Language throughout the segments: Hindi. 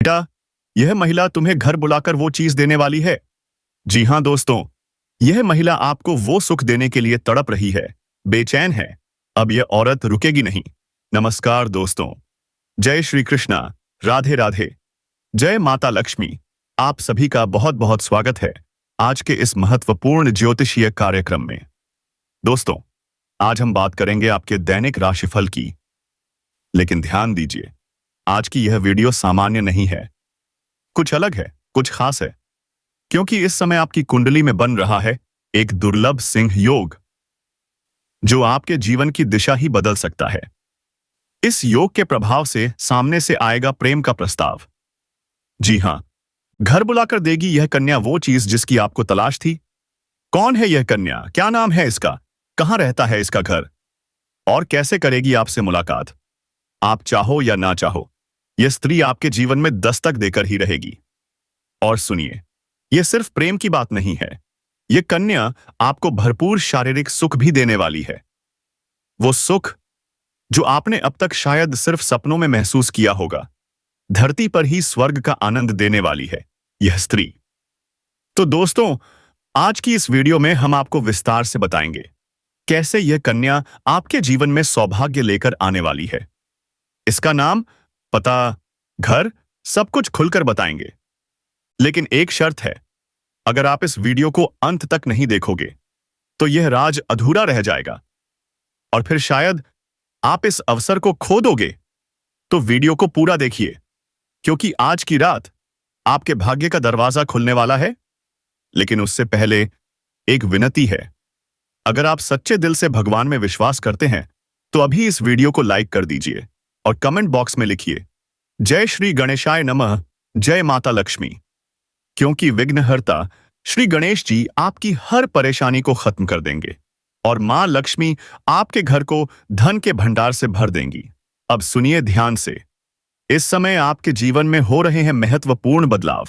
क्या यह महिला तुम्हें घर बुलाकर वो चीज देने वाली है? जी हाँ दोस्तों, यह महिला आपको वो सुख देने के लिए तड़प रही है, बेचैन है। अब यह औरत रुकेगी नहीं। नमस्कार दोस्तों, जय श्री कृष्णा, राधे राधे, जय माता लक्ष्मी। आप सभी का बहुत बहुत स्वागत है आज के इस महत्वपूर्ण ज्योतिषीय कार्यक्रम में। दोस्तों, आज हम बात करेंगे आपके दैनिक राशिफल की। लेकिन ध्यान दीजिए, आज की यह वीडियो सामान्य नहीं है, कुछ अलग है, कुछ खास है, क्योंकि इस समय आपकी कुंडली में बन रहा है एक दुर्लभ सिंह योग, जो आपके जीवन की दिशा ही बदल सकता है। इस योग के प्रभाव से सामने से आएगा प्रेम का प्रस्ताव। जी हां, घर बुलाकर देगी यह कन्या वो चीज जिसकी आपको तलाश थी। कौन है यह कन्या? क्या नाम है इसका? कहां रहता है इसका घर? और कैसे करेगी आपसे मुलाकात? आप चाहो या ना चाहो, यह स्त्री आपके जीवन में दस्तक देकर ही रहेगी। और सुनिए, यह सिर्फ प्रेम की बात नहीं है, यह कन्या आपको भरपूर शारीरिक सुख भी देने वाली है। वो सुख जो आपने अब तक शायद सिर्फ सपनों में महसूस किया होगा, धरती पर ही स्वर्ग का आनंद देने वाली है यह स्त्री। तो दोस्तों, आज की इस वीडियो में हम आपको विस्तार से बताएंगे कैसे यह कन्या आपके जीवन में सौभाग्य लेकर आने वाली है। इसका नाम, पता, घर, सब कुछ खुलकर बताएंगे। लेकिन एक शर्त है, अगर आप इस वीडियो को अंत तक नहीं देखोगे तो यह राज अधूरा रह जाएगा और फिर शायद आप इस अवसर को खो दोगे। तो वीडियो को पूरा देखिए, क्योंकि आज की रात आपके भाग्य का दरवाजा खुलने वाला है। लेकिन उससे पहले एक विनती है, अगर आप सच्चे दिल से भगवान में विश्वास करते हैं तो अभी इस वीडियो को लाइक कर दीजिए और कमेंट बॉक्स में लिखिए जय श्री गणेशाय नमः, जय माता लक्ष्मी। क्योंकि विघ्नहर्ता श्री गणेश जी आपकी हर परेशानी को खत्म कर देंगे और मां लक्ष्मी आपके घर को धन के भंडार से भर देंगी। अब सुनिए ध्यान से, इस समय आपके जीवन में हो रहे हैं महत्वपूर्ण बदलाव।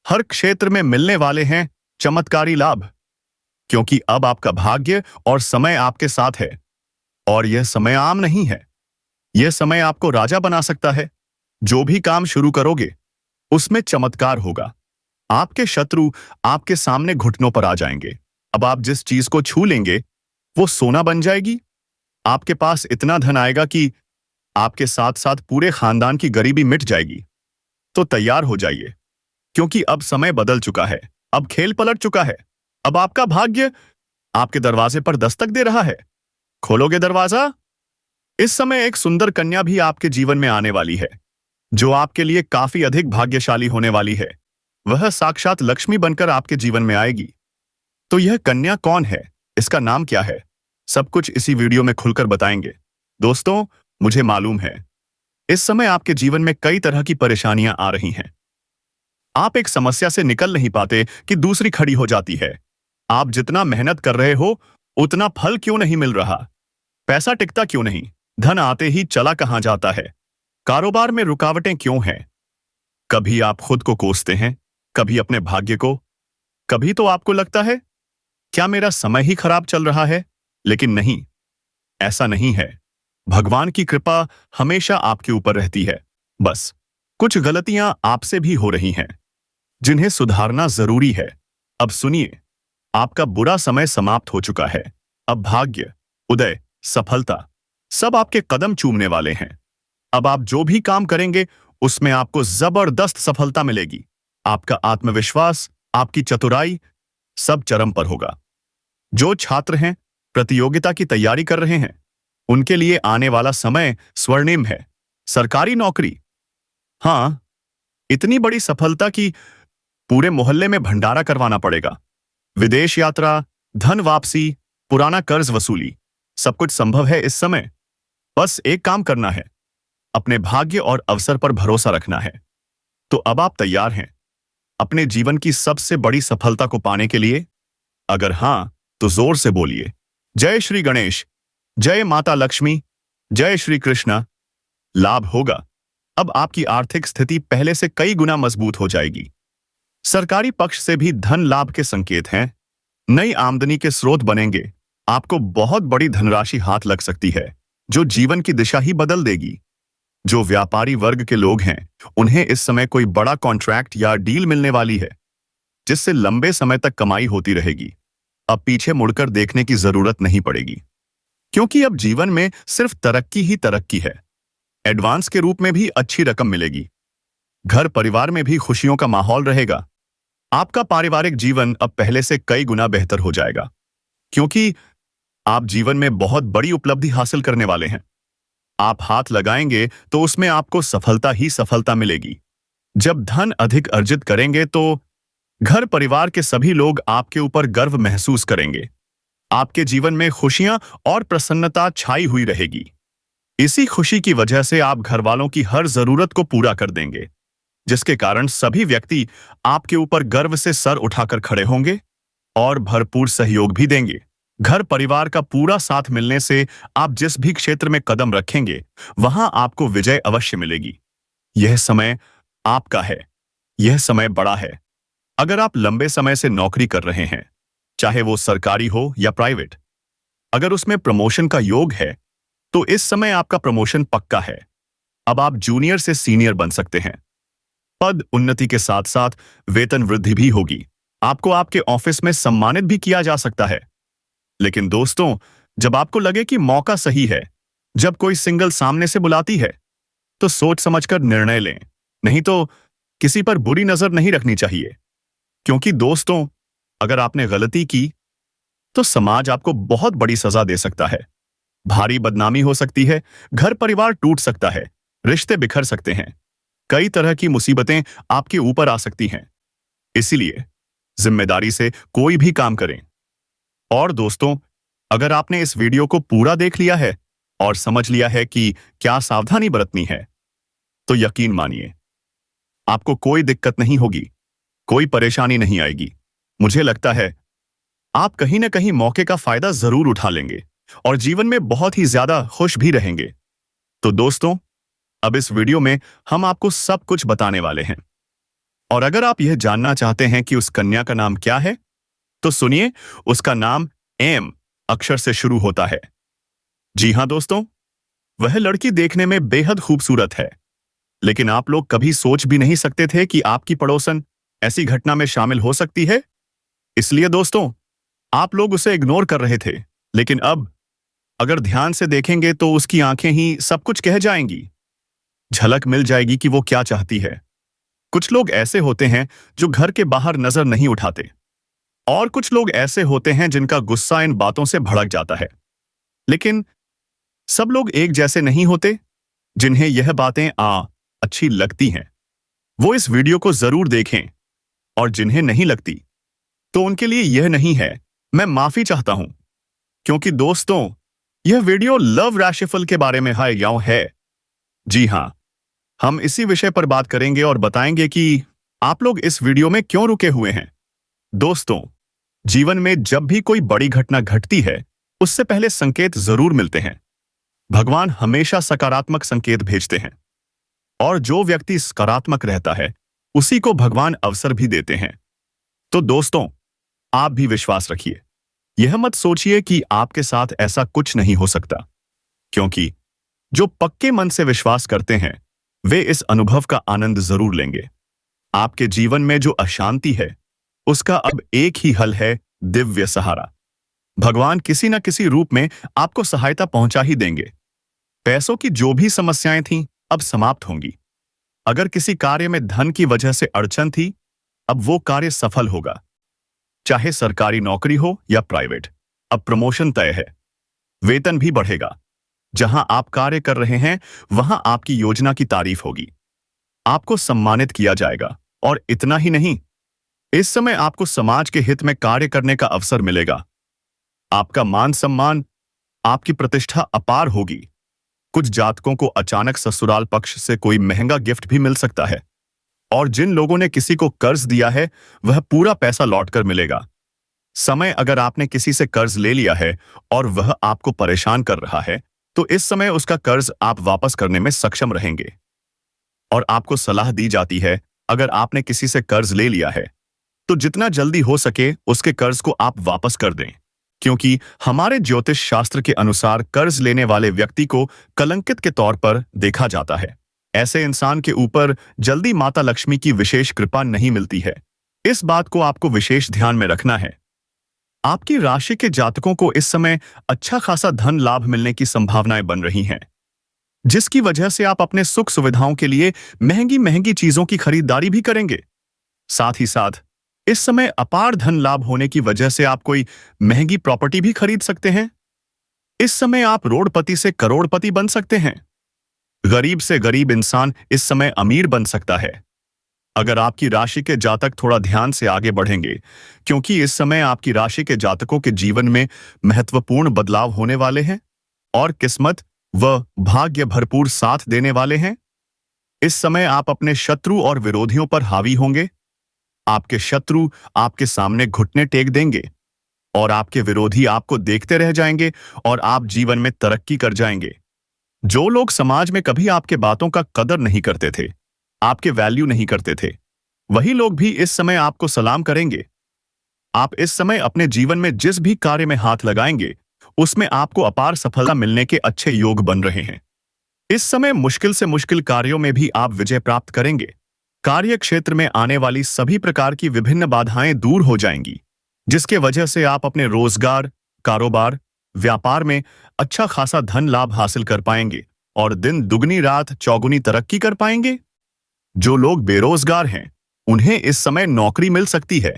हर क्षेत्र में मिलने वाले हैं चमत्कारी लाभ, क्योंकि अब आपका भाग्य और समय आपके साथ है। और यह समय आम नहीं है, यह समय आपको राजा बना सकता है। जो भी काम शुरू करोगे उसमें चमत्कार होगा। आपके शत्रु आपके सामने घुटनों पर आ जाएंगे। अब आप जिस चीज को छू लेंगे वो सोना बन जाएगी। आपके पास इतना धन आएगा कि आपके साथ साथ पूरे खानदान की गरीबी मिट जाएगी। तो तैयार हो जाइए, क्योंकि अब समय बदल चुका है, अब खेल पलट चुका है। अब आपका भाग्य आपके दरवाजे पर दस्तक दे रहा है। खोलोगे दरवाजा? इस समय एक सुंदर कन्या भी आपके जीवन में आने वाली है, जो आपके लिए काफी अधिक भाग्यशाली होने वाली है। वह साक्षात लक्ष्मी बनकर आपके जीवन में आएगी। तो यह कन्या कौन है, इसका नाम क्या है, सब कुछ इसी वीडियो में खुलकर बताएंगे। दोस्तों, मुझे मालूम है इस समय आपके जीवन में कई तरह की परेशानियां आ रही हैं। आप एक समस्या से निकल नहीं पाते कि दूसरी खड़ी हो जाती है। आप जितना मेहनत कर रहे हो उतना फल क्यों नहीं मिल रहा? पैसा टिकता क्यों नहीं? धन आते ही चला कहां जाता है? कारोबार में रुकावटें क्यों हैं? कभी आप खुद को कोसते हैं, कभी अपने भाग्य को। कभी तो आपको लगता है, क्या मेरा समय ही खराब चल रहा है? लेकिन नहीं, ऐसा नहीं है। भगवान की कृपा हमेशा आपके ऊपर रहती है। बस कुछ गलतियां आपसे भी हो रही हैं, जिन्हें सुधारना जरूरी है। अब सुनिए, आपका बुरा समय समाप्त हो चुका है। अब भाग्य, उदय, सफलता सब आपके कदम चूमने वाले हैं। अब आप जो भी काम करेंगे उसमें आपको जबरदस्त सफलता मिलेगी। आपका आत्मविश्वास, आपकी चतुराई सब चरम पर होगा। जो छात्र हैं, प्रतियोगिता की तैयारी कर रहे हैं, उनके लिए आने वाला समय स्वर्णिम है। सरकारी नौकरी, हां, इतनी बड़ी सफलता कि पूरे मोहल्ले में भंडारा करवाना पड़ेगा। विदेश यात्रा, धन वापसी, पुराना कर्ज वसूली, सब कुछ संभव है इस समय। बस एक काम करना है, अपने भाग्य और अवसर पर भरोसा रखना है। तो अब आप तैयार हैं अपने जीवन की सबसे बड़ी सफलता को पाने के लिए? अगर हां, तो जोर से बोलिए जय श्री गणेश, जय माता लक्ष्मी, जय श्री कृष्ण। लाभ होगा। अब आपकी आर्थिक स्थिति पहले से कई गुना मजबूत हो जाएगी। सरकारी पक्ष से भी धन लाभ के संकेत हैं। नई आमदनी के स्रोत बनेंगे। आपको बहुत बड़ी धनराशि हाथ लग सकती है, जो जीवन की दिशा ही बदल देगी। जो व्यापारी वर्ग के लोग हैं, उन्हें इस समय कोई बड़ा कॉन्ट्रैक्ट या डील मिलने वाली है, जिससे लंबे समय तक कमाई होती रहेगी। अब पीछे मुड़कर देखने की जरूरत नहीं पड़ेगी, क्योंकि अब जीवन में सिर्फ तरक्की ही तरक्की है। एडवांस के रूप में भी अच्छी रकम मिलेगी। घर परिवार में भी खुशियों का माहौल रहेगा। आपका पारिवारिक जीवन अब पहले से कई गुना बेहतर हो जाएगा, क्योंकि आप जीवन में बहुत बड़ी उपलब्धि हासिल करने वाले हैं। आप हाथ लगाएंगे तो उसमें आपको सफलता ही सफलता मिलेगी। जब धन अधिक अर्जित करेंगे तो घर परिवार के सभी लोग आपके ऊपर गर्व महसूस करेंगे। आपके जीवन में खुशियां और प्रसन्नता छाई हुई रहेगी। इसी खुशी की वजह से आप घर वालों की हर जरूरत को पूरा कर देंगे, जिसके कारण सभी व्यक्ति आपके ऊपर गर्व से सर उठाकर खड़े होंगे और भरपूर सहयोग भी देंगे। घर परिवार का पूरा साथ मिलने से आप जिस भी क्षेत्र में कदम रखेंगे, वहां आपको विजय अवश्य मिलेगी। यह समय आपका है। यह समय बड़ा है। अगर आप लंबे समय से नौकरी कर रहे हैं, चाहे वो सरकारी हो या प्राइवेट, अगर उसमें प्रमोशन का योग है, तो इस समय आपका प्रमोशन पक्का है। अब आप जूनियर से सीनियर बन सकते हैं। पद उन्नति के साथ साथ वेतन वृद्धि भी होगी। आपको आपके ऑफिस में सम्मानित भी किया जा सकता है। लेकिन दोस्तों, जब आपको लगे कि मौका सही है, जब कोई सिंगल सामने से बुलाती है, तो सोच समझकर निर्णय लें। नहीं तो किसी पर बुरी नजर नहीं रखनी चाहिए, क्योंकि दोस्तों, अगर आपने गलती की तो समाज आपको बहुत बड़ी सजा दे सकता है। भारी बदनामी हो सकती है, घर परिवार टूट सकता है, रिश्ते बिखर सकते हैं, कई तरह की मुसीबतें आपके ऊपर आ सकती हैं। इसीलिए जिम्मेदारी से कोई भी काम करें। और दोस्तों, अगर आपने इस वीडियो को पूरा देख लिया है और समझ लिया है कि क्या सावधानी बरतनी है, तो यकीन मानिए, आपको कोई दिक्कत नहीं होगी, कोई परेशानी नहीं आएगी। मुझे लगता है आप कहीं ना कहीं मौके का फायदा जरूर उठा लेंगे और जीवन में बहुत ही ज्यादा खुश भी रहेंगे। तो दोस्तों, अब इस वीडियो में हम आपको सब कुछ बताने वाले हैं। और अगर आप यह जानना चाहते हैं कि उस कन्या का नाम क्या है, तो सुनिए, उसका नाम एम अक्षर से शुरू होता है। जी हां दोस्तों, वह लड़की देखने में बेहद खूबसूरत है, लेकिन आप लोग कभी सोच भी नहीं सकते थे कि आपकी पड़ोसन ऐसी घटना में शामिल हो सकती है। इसलिए दोस्तों, आप लोग उसे इग्नोर कर रहे थे, लेकिन अब अगर ध्यान से देखेंगे तो उसकी आंखें ही सब कुछ कह जाएंगी। झलक मिल जाएगी कि वो क्या चाहती है। कुछ लोग ऐसे होते हैं जो घर के बाहर नजर नहीं उठाते, और कुछ लोग ऐसे होते हैं जिनका गुस्सा इन बातों से भड़क जाता है। लेकिन सब लोग एक जैसे नहीं होते। जिन्हें यह बातें अच्छी लगती हैं, वो इस वीडियो को जरूर देखें, और जिन्हें नहीं लगती, तो उनके लिए यह नहीं है। मैं माफी चाहता हूं, क्योंकि दोस्तों, यह वीडियो लव राशिफल के बारे में है। जी हां, हम इसी विषय पर बात करेंगे और बताएंगे कि आप लोग इस वीडियो में क्यों रुके हुए हैं। दोस्तों, जीवन में जब भी कोई बड़ी घटना घटती है, उससे पहले संकेत जरूर मिलते हैं। भगवान हमेशा सकारात्मक संकेत भेजते हैं, और जो व्यक्ति सकारात्मक रहता है, उसी को भगवान अवसर भी देते हैं। तो दोस्तों, आप भी विश्वास रखिए। यह मत सोचिए कि आपके साथ ऐसा कुछ नहीं हो सकता, क्योंकि जो पक्के मन से विश्वास करते हैं, वे इस अनुभव का आनंद जरूर लेंगे। आपके जीवन में जो अशांति है, उसका अब एक ही हल है, दिव्य सहारा। भगवान किसी न किसी रूप में आपको सहायता पहुंचा ही देंगे। पैसों की जो भी समस्याएं थीं, अब समाप्त होंगी। अगर किसी कार्य में धन की वजह से अड़चन थी, अब वो कार्य सफल होगा। चाहे सरकारी नौकरी हो या प्राइवेट, अब प्रमोशन तय है। वेतन भी बढ़ेगा। जहां आप कार्य कर रहे हैं, वहां आपकी योजना की तारीफ होगी। आपको सम्मानित किया जाएगा, और इतना ही नहीं, इस समय आपको समाज के हित में कार्य करने का अवसर मिलेगा। आपका मान सम्मान, आपकी प्रतिष्ठा अपार होगी। कुछ जातकों को अचानक ससुराल पक्ष से कोई महंगा गिफ्ट भी मिल सकता है, और जिन लोगों ने किसी को कर्ज दिया है, वह पूरा पैसा लौटकर मिलेगा। समय अगर आपने किसी से कर्ज ले लिया है और वह आपको परेशान कर रहा है, तो इस समय उसका कर्ज आप वापस करने में सक्षम रहेंगे। और आपको सलाह दी जाती है, अगर आपने किसी से कर्ज ले लिया है, तो जितना जल्दी हो सके उसके कर्ज को आप वापस कर दें, क्योंकि हमारे ज्योतिष शास्त्र के अनुसार कर्ज लेने वाले व्यक्ति को कलंकित के तौर पर देखा जाता है। ऐसे इंसान के ऊपर जल्दी माता लक्ष्मी की विशेष कृपा नहीं मिलती है। इस बात को आपको विशेष ध्यान में रखना है। आपकी राशि के जातकों को इस समय अच्छा खासा धन लाभ मिलने की संभावनाएं बन रही हैं, जिसकी वजह से आप अपने सुख सुविधाओं के लिए महंगी महंगी चीजों की खरीदारी भी करेंगे। साथ ही साथ इस समय अपार धन लाभ होने की वजह से आप कोई महंगी प्रॉपर्टी भी खरीद सकते हैं। इस समय आप रोडपति से करोड़पति बन सकते हैं। गरीब से गरीब इंसान इस समय अमीर बन सकता है, अगर आपकी राशि के जातक थोड़ा ध्यान से आगे बढ़ेंगे, क्योंकि इस समय आपकी राशि के जातकों के जीवन में महत्वपूर्ण बदलाव होने वाले हैं और किस्मत व भाग्य भरपूर साथ देने वाले हैं। इस समय आप अपने शत्रु और विरोधियों पर हावी होंगे। आपके शत्रु आपके सामने घुटने टेक देंगे और आपके विरोधी आपको देखते रह जाएंगे और आप जीवन में तरक्की कर जाएंगे। जो लोग समाज में कभी आपके बातों का कदर नहीं करते थे, आपके वैल्यू नहीं करते थे, वही लोग भी इस समय आपको सलाम करेंगे। आप इस समय अपने जीवन में जिस भी कार्य में हाथ लगाएंगे, उसमें आपको अपार सफलता मिलने के अच्छे योग बन रहे हैं। इस समय मुश्किल से मुश्किल कार्यों में भी आप विजय प्राप्त करेंगे। कार्य क्षेत्र में आने वाली सभी प्रकार की विभिन्न बाधाएं दूर हो जाएंगी, जिसके वजह से आप अपने रोजगार, कारोबार, व्यापार में अच्छा खासा धन लाभ हासिल कर पाएंगे और दिन दुगनी रात चौगुनी तरक्की कर पाएंगे। जो लोग बेरोजगार हैं, उन्हें इस समय नौकरी मिल सकती है।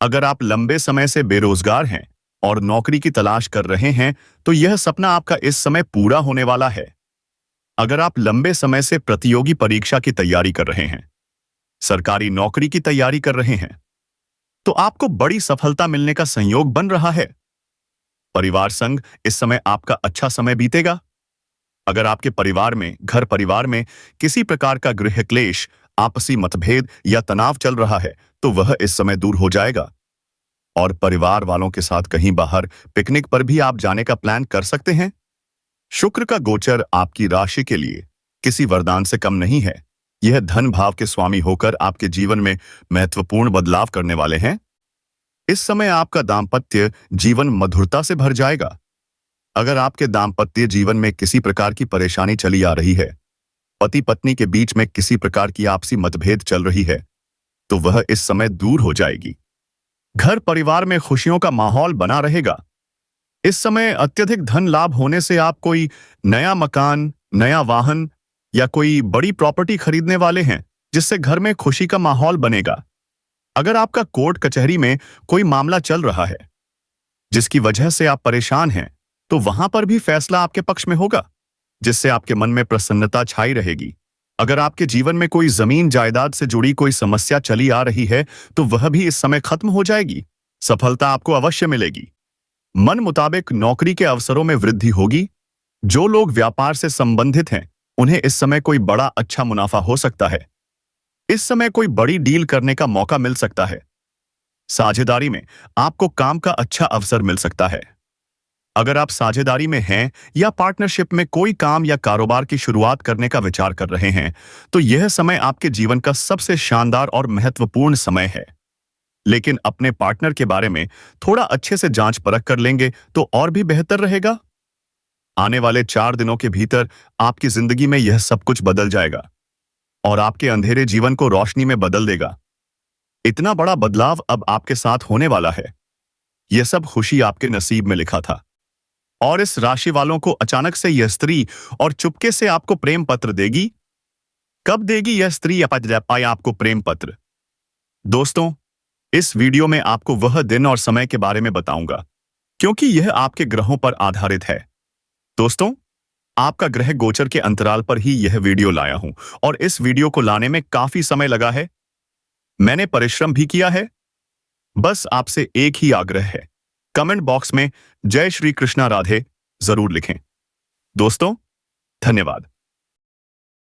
अगर आप लंबे समय से बेरोजगार हैं और नौकरी की तलाश कर रहे हैं, तो यह सपना आपका इस समय पूरा होने वाला है। अगर आप लंबे समय से प्रतियोगी परीक्षा की तैयारी कर रहे हैं, सरकारी नौकरी की तैयारी कर रहे हैं, तो आपको बड़ी सफलता मिलने का संयोग बन रहा है। परिवार संग इस समय आपका अच्छा समय बीतेगा। अगर आपके परिवार में, घर परिवार में किसी प्रकार का गृह क्लेश, आपसी मतभेद या तनाव चल रहा है, तो वह इस समय दूर हो जाएगा और परिवार वालों के साथ कहीं बाहर पिकनिक पर भी आप जाने का प्लान कर सकते हैं। शुक्र का गोचर आपकी राशि के लिए किसी वरदान से कम नहीं है। यह धन भाव के स्वामी होकर आपके जीवन में महत्वपूर्ण बदलाव करने वाले हैं। इस समय आपका दाम्पत्य जीवन मधुरता से भर जाएगा। अगर आपके दाम्पत्य जीवन में किसी प्रकार की परेशानी चली आ रही है, पति पत्नी के बीच में किसी प्रकार की आपसी मतभेद चल रही है, तो वह इस समय दूर हो जाएगी। घर परिवार में खुशियों का माहौल बना रहेगा। इस समय अत्यधिक धन लाभ होने से आप कोई नया मकान, नया वाहन या कोई बड़ी प्रॉपर्टी खरीदने वाले हैं, जिससे घर में खुशी का माहौल बनेगा। अगर आपका कोर्ट कचहरी में कोई मामला चल रहा है, जिसकी वजह से आप परेशान हैं, तो वहां पर भी फैसला आपके पक्ष में होगा, जिससे आपके मन में प्रसन्नता छाई रहेगी। अगर आपके जीवन में कोई जमीन जायदाद से जुड़ी कोई समस्या चली आ रही है, तो वह भी इस समय खत्म हो जाएगी। सफलता आपको अवश्य मिलेगी। मन मुताबिक नौकरी के अवसरों में वृद्धि होगी। जो लोग व्यापार से संबंधित हैं, उन्हें इस समय कोई बड़ा अच्छा मुनाफा हो सकता है। इस समय कोई बड़ी डील करने का मौका मिल सकता है। साझेदारी में आपको काम का अच्छा अवसर मिल सकता है। अगर आप साझेदारी में हैं या पार्टनरशिप में कोई काम या कारोबार की शुरुआत करने का विचार कर रहे हैं, तो यह समय आपके जीवन का सबसे शानदार और महत्वपूर्ण समय है। लेकिन अपने पार्टनर के बारे में थोड़ा अच्छे से जांच परख कर लेंगे तो और भी बेहतर रहेगा। आने वाले 4 दिनों के भीतर आपकी जिंदगी में यह सब कुछ बदल जाएगा और आपके अंधेरे जीवन को रोशनी में बदल देगा। इतना बड़ा बदलाव अब आपके साथ होने वाला है। यह सब खुशी आपके नसीब में लिखा था और इस राशि वालों को अचानक से यह स्त्री और चुपके से आपको प्रेम पत्र देगी। कब देगी यह स्त्री या आपको प्रेम पत्र? दोस्तों, इस वीडियो में आपको वह दिन और समय के बारे में बताऊंगा, क्योंकि यह आपके ग्रहों पर आधारित है। दोस्तों, आपका ग्रह गोचर के अंतराल पर ही यह वीडियो लाया हूं और इस वीडियो को लाने में काफी समय लगा है। मैंने परिश्रम भी किया है। बस आपसे एक ही आग्रह है, कमेंट बॉक्स में जय श्री कृष्णा राधे जरूर लिखें। दोस्तों, धन्यवाद।